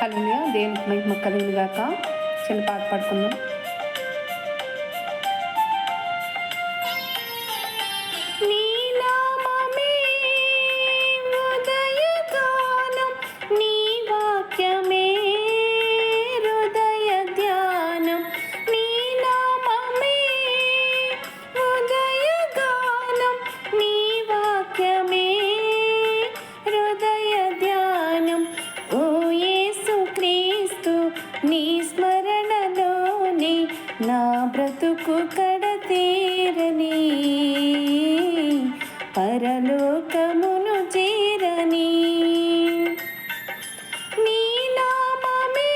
హల్లెలూయా, దేవునికి మహిమ కలుగును గాక. చిన్న పాట పాడుకుందాం. నీ నామమే ఉదయగానం, నీ వాక్యమే హృదయ ధ్యానం. నీ నామమే ఉదయగానం, నీ వాక్యమే హృదయ ధ్యానం. ఓ యేసు క్రీస్తు, నీ స్మరణలోనే నా బ్రతుకు కడతీరని, పరలోకమును చేరని. నీ నామమే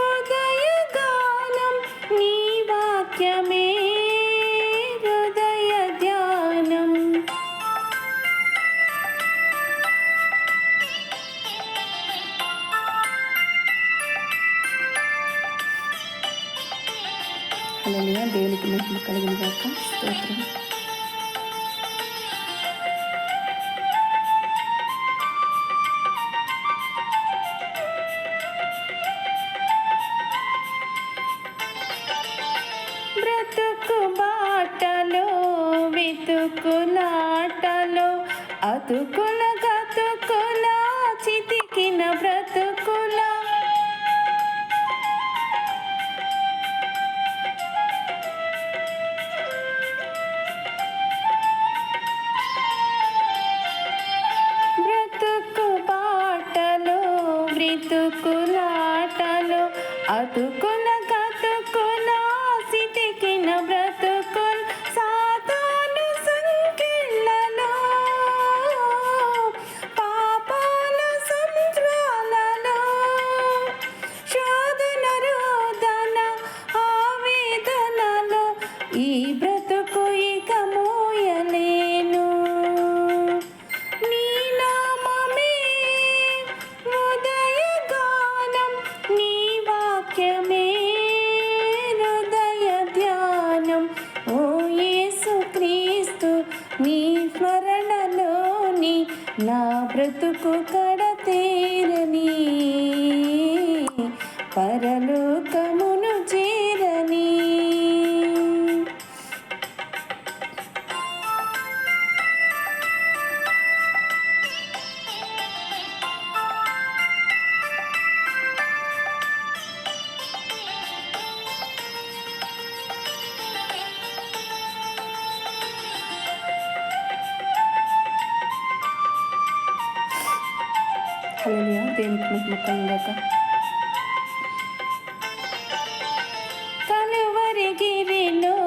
ఉదయగానం, నీ వాక్యమే హృదయ ధ్యానం. హల్లెలూయా, దేవునికి మహిమ కలుగును గాక. స్తోత్రం. బ్రతుకు బాటలో వెతుకులాటలో అతుకుల గతుకుల చితికిన బ్రతుకుల బ్రతుకు బాటలో బ్రతుకులాటలో అతుకుల గతుకుల చితికిన బ్రతుకుల్ సాతాను సంకెళ్ళలో పాపాల సంద్రాలలో శోధన రోదన ఆవేదనలో ఈ బ్రతుకు ఇక మోయలేను. నీ నామమే ఉదయగానం, నీ వాక్యమే హృదయ ధ్యానం. ఓ యేసు క్రీస్తు, నీ స్మరణలోని నా బ్రతుకు కడతేరని, పరలోకమును చేరని. హల్లెలూయా, దేవునికి మహిమ కలుగును గాక. కలువరి గిరిలో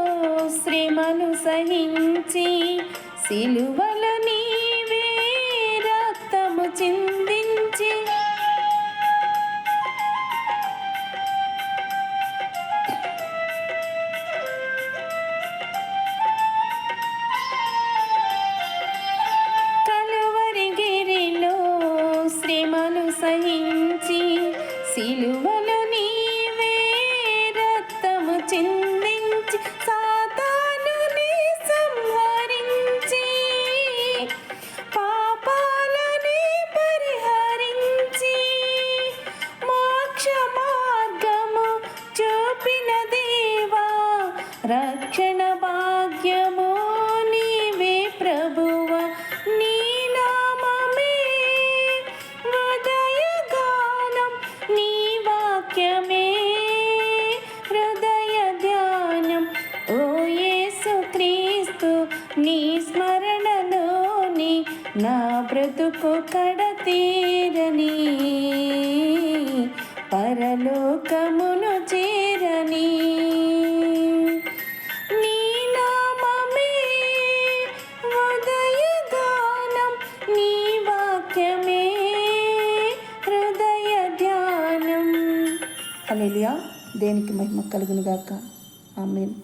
శ్రమను సహించి సిలువలో నీవే రక్తము చిందించి శ్రమను సహించి సిలువలో నీవే రక్తము చిందించి సాతానుని సంహరించి పాపాలని పరిహరించి మోక్ష మార్గము చూపిన దేవా, రక్షణ భాగ్యము నీవే ప్రభువా. నీ నామమే ఉదయగానం, నీ వాక్యమే హృదయ ధ్యానం. ఓ యేసు క్రీస్తు, నీ స్మరణలోని నా బ్రతుకు కడతీరని, పరలోకమును చేరని. నీ నామమే ఉదయగానం, నీ వాక్యమే హృదయ ధ్యానం. హల్లెలూయా, దేనికి మహిమ కలుగును గాక. ఆమేన్.